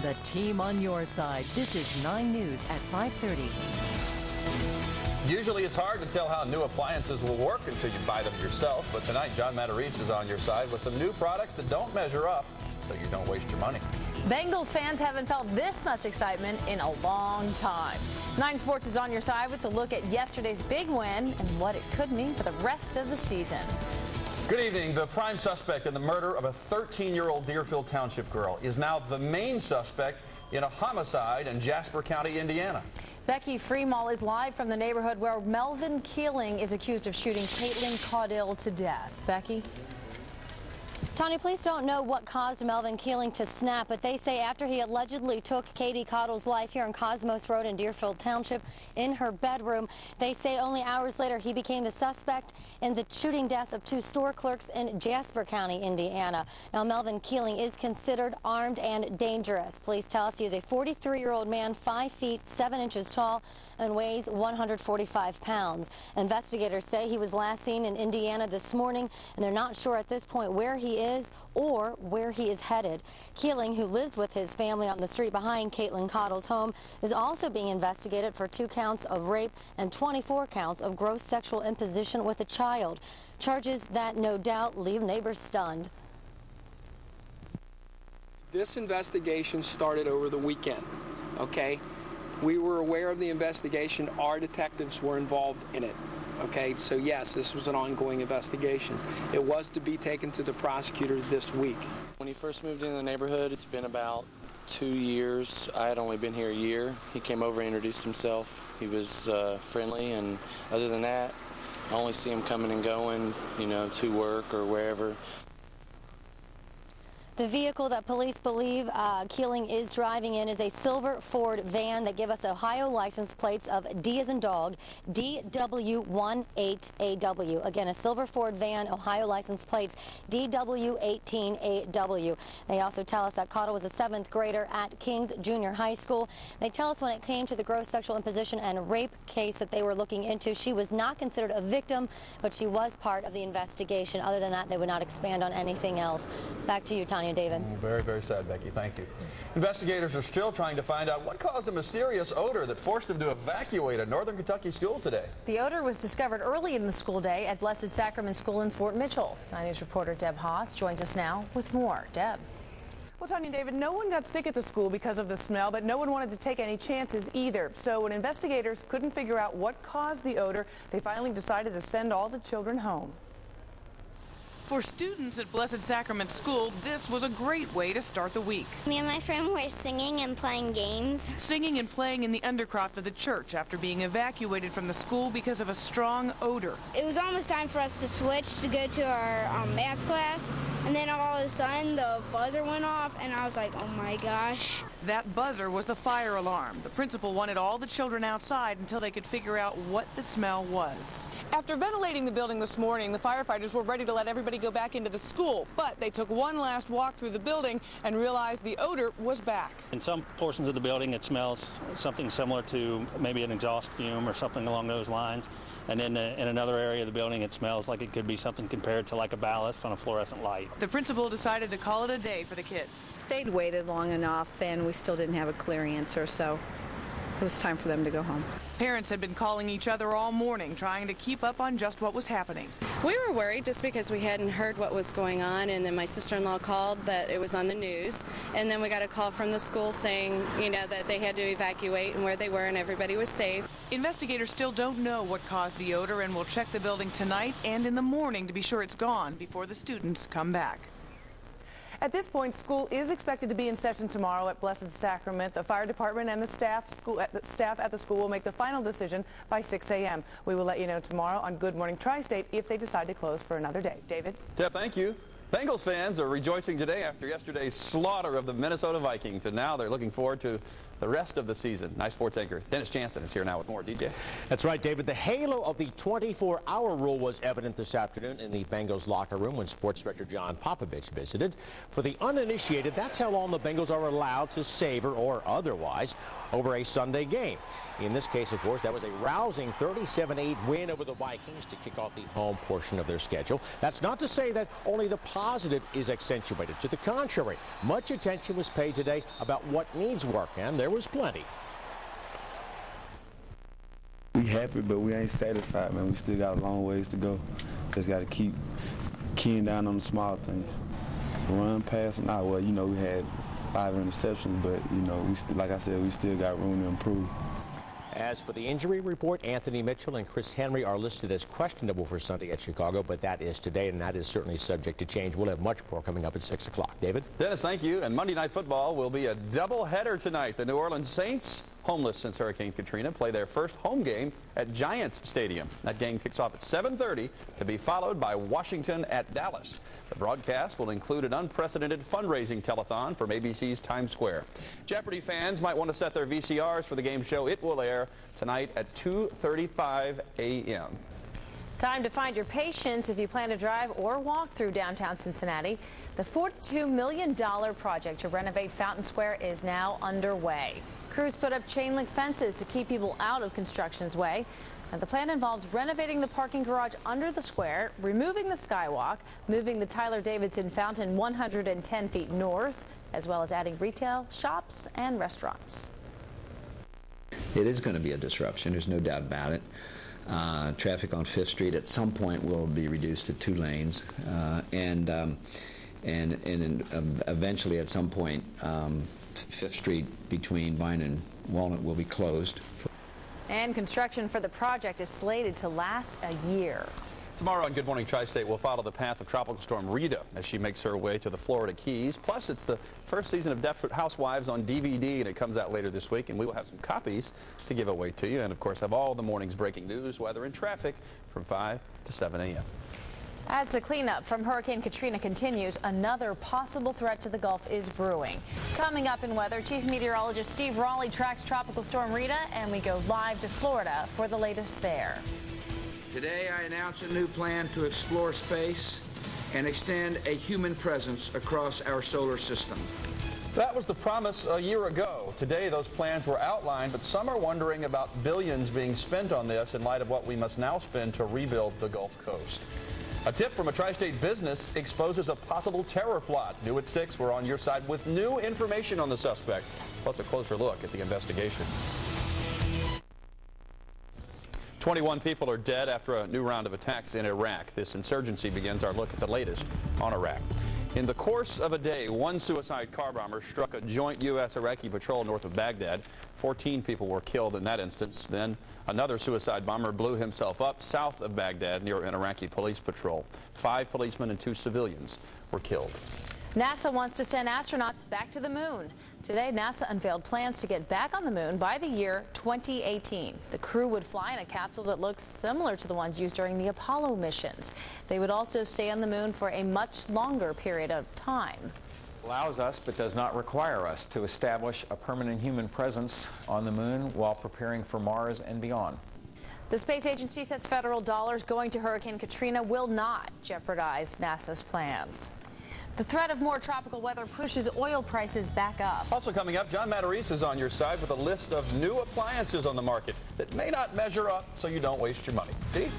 the team on your side. This is 9 News at 5:30. Usually it's hard to tell how new appliances will work until you buy them yourself, but tonight John Matarese is on your side with some new products that don't measure up so you don't waste your money. Bengals fans haven't felt this much excitement in a long time. 9 Sports is on your side with a look at yesterday's big win and what it could mean for the rest of the season. Good evening. The prime suspect in the murder of a 13-year-old Deerfield Township girl is now the main suspect in a homicide in Jasper County, Indiana. Becky Freemall is live from the neighborhood where Melvin Keeling is accused of shooting Caitlin Caudill to death. Becky? Tanya, police don't know what caused Melvin Keeling to snap, but they say after he allegedly took Katie Caudill's life here on Cosmos Road in Deerfield Township in her bedroom, they say only hours later he became the suspect in the shooting deaths of 2 store clerks in Jasper County, Indiana. Now, Melvin Keeling is considered armed and dangerous. Police tell us he is a 43-year-old man, 5 feet 7 inches tall, and weighs 145 pounds. Investigators say he was last seen in Indiana this morning, and they're not sure at this point where he is or where he is headed. Keeling, who lives with his family on the street behind Caitlin Caudill's home, is also being investigated for 2 counts of rape and 24 counts of gross sexual imposition with a child. Charges that no doubt leave neighbors stunned. This investigation started over the weekend, okay? We were aware of the investigation. Our detectives were involved in it. Okay, so yes, this was an ongoing investigation. It was to be taken to the prosecutor this week. When he first moved into the neighborhood, it's been about 2 years. I had only been here a year. He came over and introduced himself. He was friendly, and other than that, I only see him coming and going, you know, to work or wherever. The vehicle that police believe Keeling is driving in is a silver Ford van that give us Ohio license plates of D as in dog, DW18AW. Again, a silver Ford van, Ohio license plates, DW18AW. They also tell us that Caudill was a 7th grader at Kings Junior High School. They tell us when it came to the gross sexual imposition and rape case that they were looking into, she was not considered a victim, but she was part of the investigation. Other than that, they would not expand on anything else. Back to you, Tanya. David. Very, very sad, Becky. Thank you. Investigators are still trying to find out what caused a mysterious odor that forced them to evacuate a Northern Kentucky school today. The odor was discovered early in the school day at Blessed Sacrament School in Fort Mitchell. 9 News reporter Deb Haas joins us now with more. Deb. Well, Tanya and David, no one got sick at the school because of the smell, but no one wanted to take any chances either. So when investigators couldn't figure out what caused the odor, they finally decided to send all the children home. For students at Blessed Sacrament School, this was a great way to start the week. Me and my friend were singing and playing games. Singing and playing in the undercroft of the church after being evacuated from the school because of a strong odor. It was almost time for us to switch to go to our math class, and then all of a sudden the buzzer went off, and I was like, oh my gosh. That buzzer was the fire alarm. The principal wanted all the children outside until they could figure out what the smell was. After ventilating the building this morning, the firefighters were ready to let everybody go back into the school, but they took one last walk through the building and realized the odor was back. In some portions of the building, it smells something similar to maybe an exhaust fume or something along those lines. And then in another area of the building, it smells like it could be something compared to like a ballast on a fluorescent light. The principal decided to call it a day for the kids. They'd waited long enough, and we still didn't have a clear answer, so it was time for them to go home. Parents had been calling each other all morning, trying to keep up on just what was happening. We were worried just because we hadn't heard what was going on, and then my sister-in-law called that it was on the news, and then we got a call from the school saying, you know, that they had to evacuate and where they were and everybody was safe. Investigators still don't know what caused the odor and will check the building tonight and in the morning to be sure it's gone before the students come back. At this point, school is expected to be in session tomorrow at Blessed Sacrament. The fire department and the staff at the school will make the final decision by 6 a.m. We will let you know tomorrow on Good Morning Tri-State if they decide to close for another day. David? Deb, thank you. Bengals fans are rejoicing today after yesterday's slaughter of the Minnesota Vikings, and now they're looking forward to the rest of the season. Nice sports anchor Dennis Jansen is here now with more. DJ. That's right, David. The halo of the 24-hour rule was evident this afternoon in the Bengals locker room when Sports Director John Popovich visited. For the uninitiated, that's how long the Bengals are allowed to savor, or otherwise, over a Sunday game. In this case, of course, that was a rousing 37-8 win over the Vikings to kick off the home portion of their schedule. That's not to say that only the positive is accentuated. To the contrary, much attention was paid today about what needs work, and there was plenty. We happy, but we ain't satisfied, man. We still got a long ways to go. Just got to keep keying down on the small things. Run, pass, and out. Well, you know, we had 5 interceptions, but, you know, like I said, we still got room to improve. As for the injury report, Anthony Mitchell and Chris Henry are listed as questionable for Sunday at Chicago, but that is today, and that is certainly subject to change. We'll have much more coming up at 6 o'clock. David? Dennis, thank you. And Monday Night Football will be a doubleheader tonight. The New Orleans Saints, homeless since Hurricane Katrina, play their first home game at Giants Stadium. That game kicks off at 7:30 to be followed by Washington at Dallas. The broadcast will include an unprecedented fundraising telethon from ABC's Times Square. Jeopardy fans might want to set their VCRs for the game show. It will air tonight at 2:35 a.m. Time to find your patience if you plan to drive or walk through downtown Cincinnati. The $42 million project to renovate Fountain Square is now underway. Crews put up chain link fences to keep people out of construction's way. And the plan involves renovating the parking garage under the square, removing the skywalk, moving the Tyler Davidson fountain 110 feet north, as well as adding retail, shops, and restaurants. It is going to be a disruption. There's no doubt about it. Traffic on 5th Street at some point will be reduced to 2 lanes, and eventually at some point 5th Street between Vine and Walnut will be closed. And construction for the project is slated to last a year. Tomorrow on Good Morning Tri-State, we'll follow the path of Tropical Storm Rita as she makes her way to the Florida Keys. Plus, it's the first season of Desperate Housewives on DVD, and it comes out later this week, and we will have some copies to give away to you. And, of course, have all the morning's breaking news, weather, and traffic from 5 to 7 a.m. As the cleanup from Hurricane Katrina continues, another possible threat to the Gulf is brewing. Coming up in weather, Chief Meteorologist Steve Raleigh tracks Tropical Storm Rita, and we go live to Florida for the latest there. Today, I announce a new plan to explore space and extend a human presence across our solar system. That was the promise a year ago. Today, those plans were outlined, but some are wondering about billions being spent on this in light of what we must now spend to rebuild the Gulf Coast. A tip from a tri-state business exposes a possible terror plot. New at 6, we're on your side with new information on the suspect, plus a closer look at the investigation. 21 people are dead after a new round of attacks in Iraq. This insurgency begins our look at the latest on Iraq. In the course of a day, one suicide car bomber struck a joint U.S.-Iraqi patrol north of Baghdad. 14 people were killed in that instance. Then another suicide bomber blew himself up south of Baghdad near an Iraqi police patrol. 5 policemen and 2 civilians were killed. NASA wants to send astronauts back to the moon. Today, NASA unveiled plans to get back on the moon by the year 2018. The crew would fly in a capsule that looks similar to the ones used during the Apollo missions. They would also stay on the moon for a much longer period of time. Allows us, but does not require us, to establish a permanent human presence on the moon while preparing for Mars and beyond. The space agency says federal dollars going to Hurricane Katrina will not jeopardize NASA's plans. The threat of more tropical weather pushes oil prices back up. Also coming up, John Matarese is on your side with a list of new appliances on the market that may not measure up, so you don't waste your money. Steve?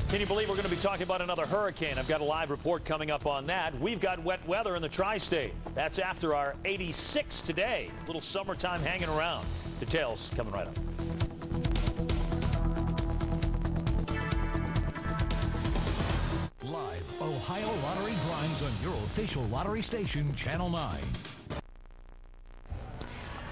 Can you believe we're going to be talking about another hurricane? I've got a live report coming up on that. We've got wet weather in the tri-state. That's after our 86 today. A little summertime hanging around. Details coming right up. Live Ohio Lottery drawings on your official lottery station, Channel 9.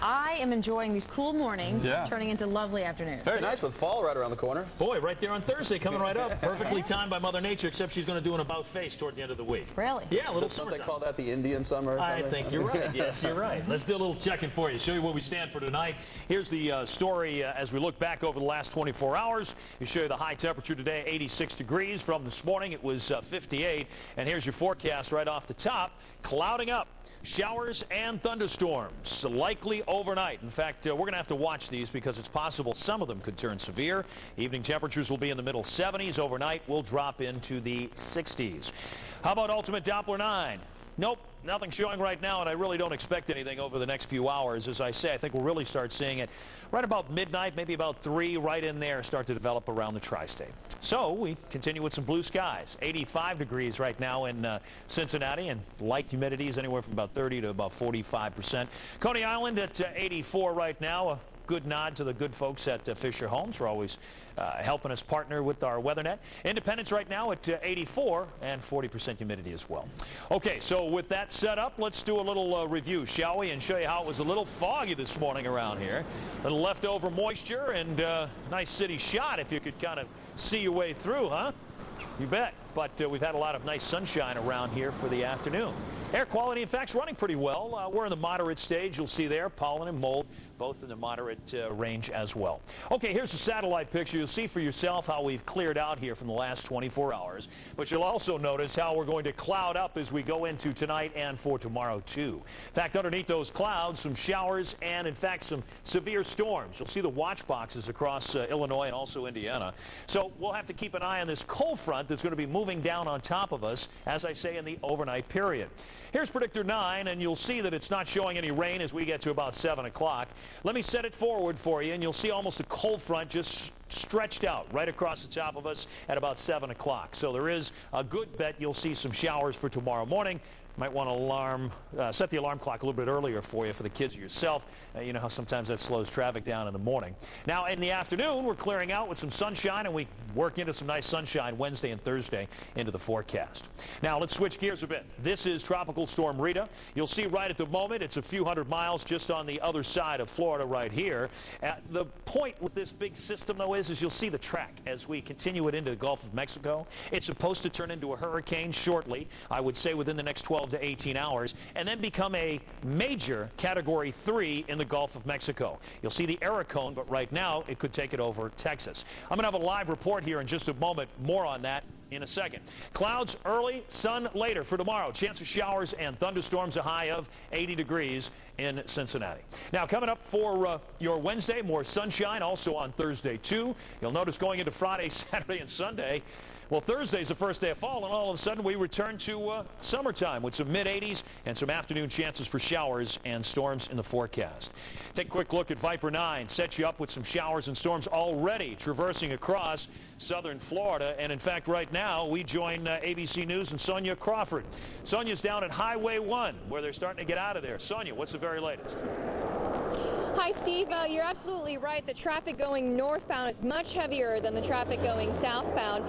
I am enjoying these cool mornings turning into lovely afternoons. Very nice with fall right around the corner. Boy, right there on Thursday, coming right up. Perfectly timed by Mother Nature, except she's going to do an about face toward the end of the week. Really? Yeah, a little Don't they summertime. call that the Indian summer or something? I think you're right. Yes, you're right. Let's do a little checking for you. Show you where we stand for tonight. Here's the story as we look back over the last 24 hours. We show you the high temperature today, 86 degrees. From this morning, it was 58. And here's your forecast right off the top. Clouding up. Showers and thunderstorms likely overnight. In fact, we're going to have to watch these because it's possible some of them could turn severe. Evening temperatures will be in the middle 70s. Overnight, we'll drop into the 60s. How about Ultimate Doppler 9? Nope, nothing showing right now, and I really don't expect anything over the next few hours. As I say, I think we'll really start seeing it right about midnight, maybe about 3, right in there, start to develop around the tri-state. So we continue with some blue skies. 85 degrees right now in Cincinnati, and light humidity is anywhere from about 30 to about 45%. Coney Island at 84 right now. A good nod to the good folks at Fisher Homes for always helping us partner with our WeatherNet. Independence right now at 84 and 40% humidity as well. Okay, so with that set up, let's do a little review, shall we, and show you how it was a little foggy this morning around here. A little leftover moisture and nice city shot if you could kind of see your way through, huh? You bet. But we've had a lot of nice sunshine around here for the afternoon. Air quality, in fact, is running pretty well. We're in the moderate stage. You'll see there pollen and mold, both in the moderate range as well. Okay, here's a satellite picture. You'll see for yourself how we've cleared out here from the last 24 hours. But you'll also notice how we're going to cloud up as we go into tonight and for tomorrow, too. In fact, underneath those clouds, some showers and, in fact, some severe storms. You'll see the watch boxes across Illinois and also Indiana. So we'll have to keep an eye on this cold front that's going to be moving down on top of us, as I say, in the overnight period. Here's Predictor 9, and you'll see that it's not showing any rain as we get to about 7 o'clock. Let me set it forward for you, and you'll see almost a cold front just stretched out right across the top of us at about 7 o'clock. So there is a good bet you'll see some showers for tomorrow morning. Might want to set the alarm clock a little bit earlier for you, for the kids or yourself. You know how sometimes that slows traffic down in the morning. Now, in the afternoon, we're clearing out with some sunshine, and we work into some nice sunshine Wednesday and Thursday into the forecast. Now, let's switch gears a bit. This is Tropical Storm Rita. You'll see right at the moment, it's a few hundred miles just on the other side of Florida right here. The point with this big system, though, is you'll see the track as we continue it into the Gulf of Mexico. It's supposed to turn into a hurricane shortly, I would say within the next 12 to 18 hours, and then become a major Category 3 in the Gulf of Mexico. You'll see the error cone, but right now it could take it over Texas. I'm going to have a live report here in just a moment. More on that in a second. Clouds early, sun later for tomorrow. Chance of showers and thunderstorms, a high of 80 degrees in Cincinnati. Now, coming up for your Wednesday, more sunshine, also on Thursday, too. You'll notice going into Friday, Saturday, and Sunday, well, Thursday's the first day of fall, and all of a sudden we return to summertime with some mid-80s and some afternoon chances for showers and storms in the forecast. Take a quick look at Viper 9. Sets you up with some showers and storms already traversing across southern Florida. And, in fact, right now we join ABC News and Sonia Crawford. Sonia's down at Highway 1, where they're starting to get out of there. Sonia, what's the very latest? Hi, Steve. You're absolutely right. The traffic going northbound is much heavier than the traffic going southbound.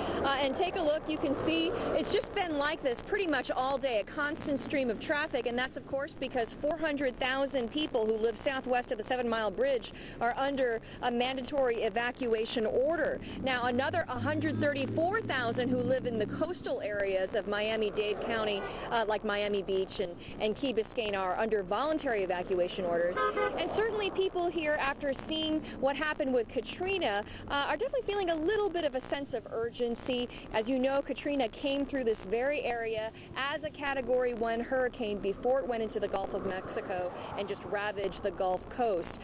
And take a look. You can see it's just been like this pretty much all day, a constant stream of traffic. And that's, of course, because 400,000 people who live southwest of the 7 Mile Bridge are under a mandatory evacuation order. Now, another 134,000 who live in the coastal areas of Miami-Dade County, like Miami Beach and Key Biscayne, are under voluntary evacuation orders. And certainly people here, after seeing what happened with Katrina, are definitely feeling a little bit of a sense of urgency. As you know, Katrina came through this very area as a Category 1 hurricane before it went into the Gulf of Mexico and just ravaged the Gulf Coast.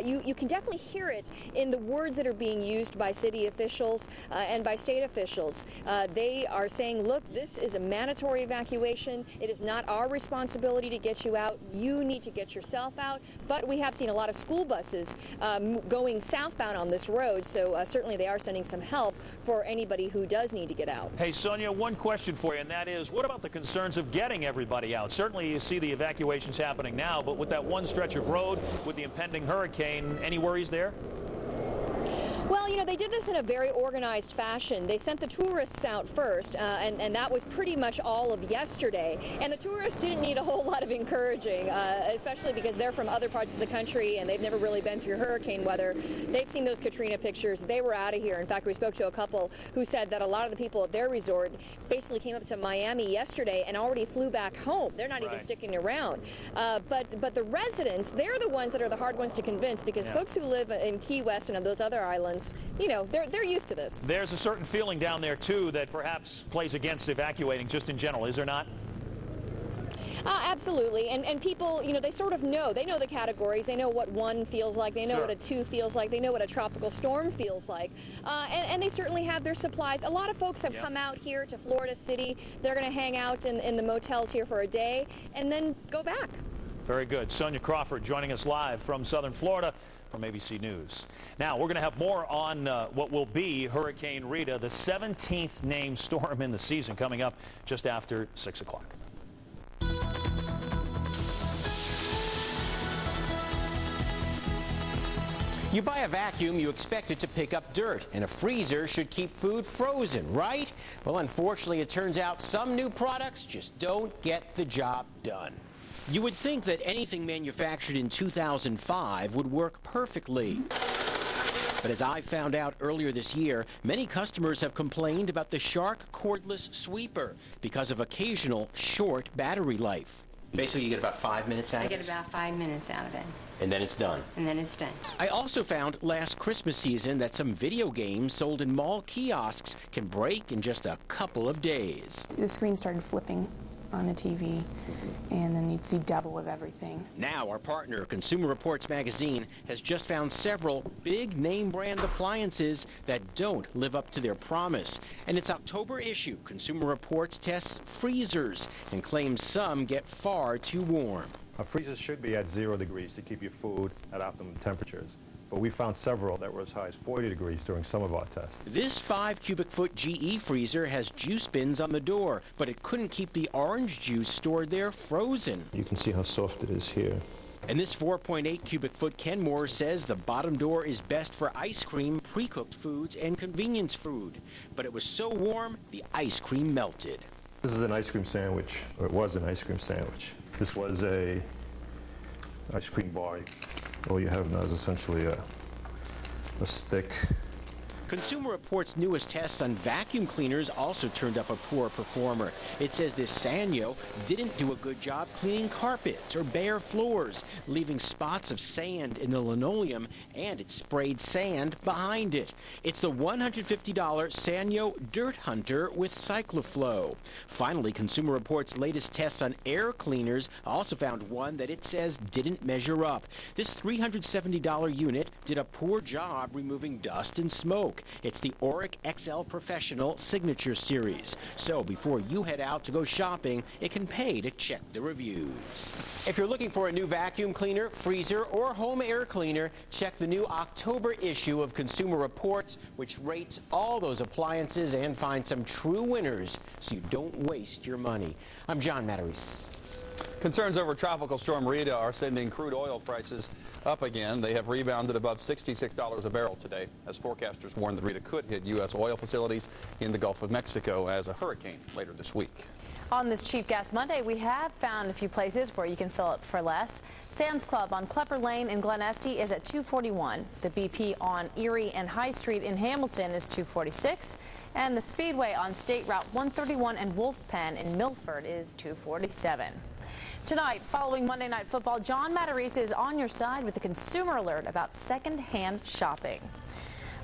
You can definitely hear it in the words that are being used by city officials and by state officials. They are saying, look, this is a mandatory evacuation. It is not our responsibility to get you out. You need to get yourself out. But we have seen a lot of school buses going southbound on this road, so certainly they are sending some help for anybody who does need to get out. Hey, Sonia, one question for you, and that is, what about the concerns of getting everybody out? Certainly you see the evacuations happening now, but with that one stretch of road, with the impending hurricane, any worries there? Well, you know, they did this in a very organized fashion. They sent the tourists out first, and that was pretty much all of yesterday. And the tourists didn't need a whole lot of encouraging, especially because they're from other parts of the country and they've never really been through hurricane weather. They've seen those Katrina pictures. They were out of here. In fact, we spoke to a couple who said that a lot of the people at their resort basically came up to Miami yesterday and already flew back home. They're not even sticking around. But the residents, they're the ones that are the hard ones to convince, because folks who live in Key West and on those other islands, you know, they're used to this. There's a certain feeling down there, too, that perhaps plays against evacuating just in general, is there not? Absolutely, and people, you know, they sort of know. They know the categories. They know what 1 feels like. They know what a 2 feels like. They know what a tropical storm feels like. And they certainly have their supplies. A lot of folks have come out here to Florida City. They're going to hang out in the motels here for a day and then go back. Very good. Sonia Crawford joining us live from southern Florida from ABC News. Now, we're going to have more on what will be Hurricane Rita, the 17th named storm in the season, coming up just after 6 o'clock. You buy a vacuum, you expect it to pick up dirt, and a freezer should keep food frozen, right? Well, unfortunately, it turns out some new products just don't get the job done. You would think that anything manufactured in 2005 would work perfectly. But as I found out earlier this year, many customers have complained about the Shark cordless sweeper because of occasional short battery life. Basically, you get about 5 minutes out of it? I get about 5 minutes out of it. And then it's done. And then it's done. I also found last Christmas season that some video games sold in mall kiosks can break in just a couple of days. The screen started flipping on the TV, and then you'd see double of everything. Now our partner, Consumer Reports magazine, has just found several big name brand appliances that don't live up to their promise. And its October issue, Consumer Reports tests freezers and claims some get far too warm. A freezer should be at 0 degrees to keep your food at optimum temperatures. But we found several that were as high as 40 degrees during some of our tests. This 5 cubic foot GE freezer has juice bins on the door, but it couldn't keep the orange juice stored there frozen. You can see how soft it is here. And this 4.8 cubic foot Kenmore says the bottom door is best for ice cream, pre-cooked foods, and convenience food. But it was so warm, the ice cream melted. This is an ice cream sandwich, or it was an ice cream sandwich. This was a ice cream bar. All you have now is essentially a stick. Consumer Reports' newest tests on vacuum cleaners also turned up a poor performer. It says this Sanyo didn't do a good job cleaning carpets or bare floors, leaving spots of sand in the linoleum, and it sprayed sand behind it. It's the $150 Sanyo Dirt Hunter with Cycloflow. Finally, Consumer Reports' latest tests on air cleaners also found one that it says didn't measure up. This $370 unit did a poor job removing dust and smoke. It's the Auric XL Professional Signature Series. So before you head out to go shopping, it can pay to check the reviews. If you're looking for a new vacuum cleaner, freezer, or home air cleaner, check the new October issue of Consumer Reports, which rates all those appliances and finds some true winners so you don't waste your money. I'm John Matarese. Concerns over Tropical Storm Rita are sending crude oil prices up again. They have rebounded above $66 a barrel today, as forecasters warn that Rita could hit U.S. oil facilities in the Gulf of Mexico as a hurricane later this week. On this Cheap Gas Monday, we have found a few places where you can fill up for less. Sam's Club on Klepper Lane in Glen Estee is at $2.41. The BP on Erie and High Street in Hamilton is $2.46. And the Speedway on State Route 131 and Wolf Pen in Milford is $2.47. Tonight, following Monday Night Football, John Matarese is on your side with a consumer alert about second-hand shopping.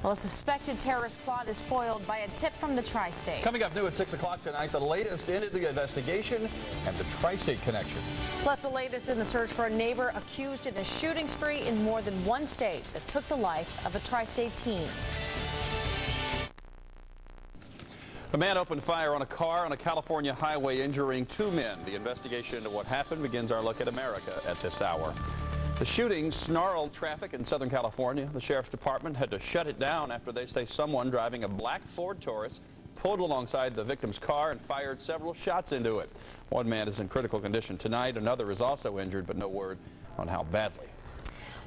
Well, a suspected terrorist plot is foiled by a tip from the Tri-State. Coming up new at 6 o'clock tonight, the latest into the investigation and the Tri-State connection. Plus, the latest in the search for a neighbor accused in a shooting spree in more than one state that took the life of a Tri-State teen. A man opened fire on a car on a California highway, injuring 2 men. The investigation into what happened begins our look at America at this hour. The shooting snarled traffic in Southern California. The sheriff's department had to shut it down after they say someone driving a black Ford Taurus pulled alongside the victim's car and fired several shots into it. One man is in critical condition tonight. Another is also injured, but no word on how badly.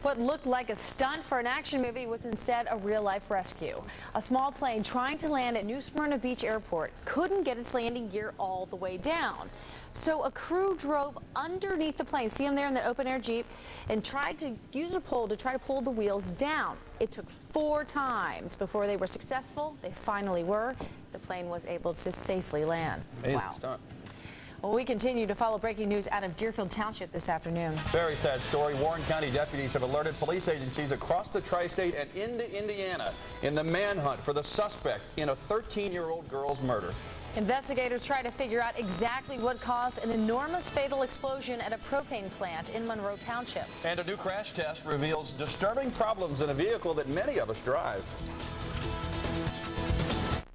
What looked like a stunt for an action movie was instead a real-life rescue. A small plane trying to land at New Smyrna Beach Airport couldn't get its landing gear all the way down. So a crew drove underneath the plane, see them there in the open-air Jeep, and tried to use a pole to try to pull the wheels down. It took 4 times before they were successful. They finally were. The plane was able to safely land. Amazing stunt. Well, we continue to follow breaking news out of Deerfield Township this afternoon. Very sad story. Warren County deputies have alerted police agencies across the tri-state and into Indiana in the manhunt for the suspect in a 13-year-old girl's murder. Investigators try to figure out exactly what caused an enormous fatal explosion at a propane plant in Monroe Township. And a new crash test reveals disturbing problems in a vehicle that many of us drive.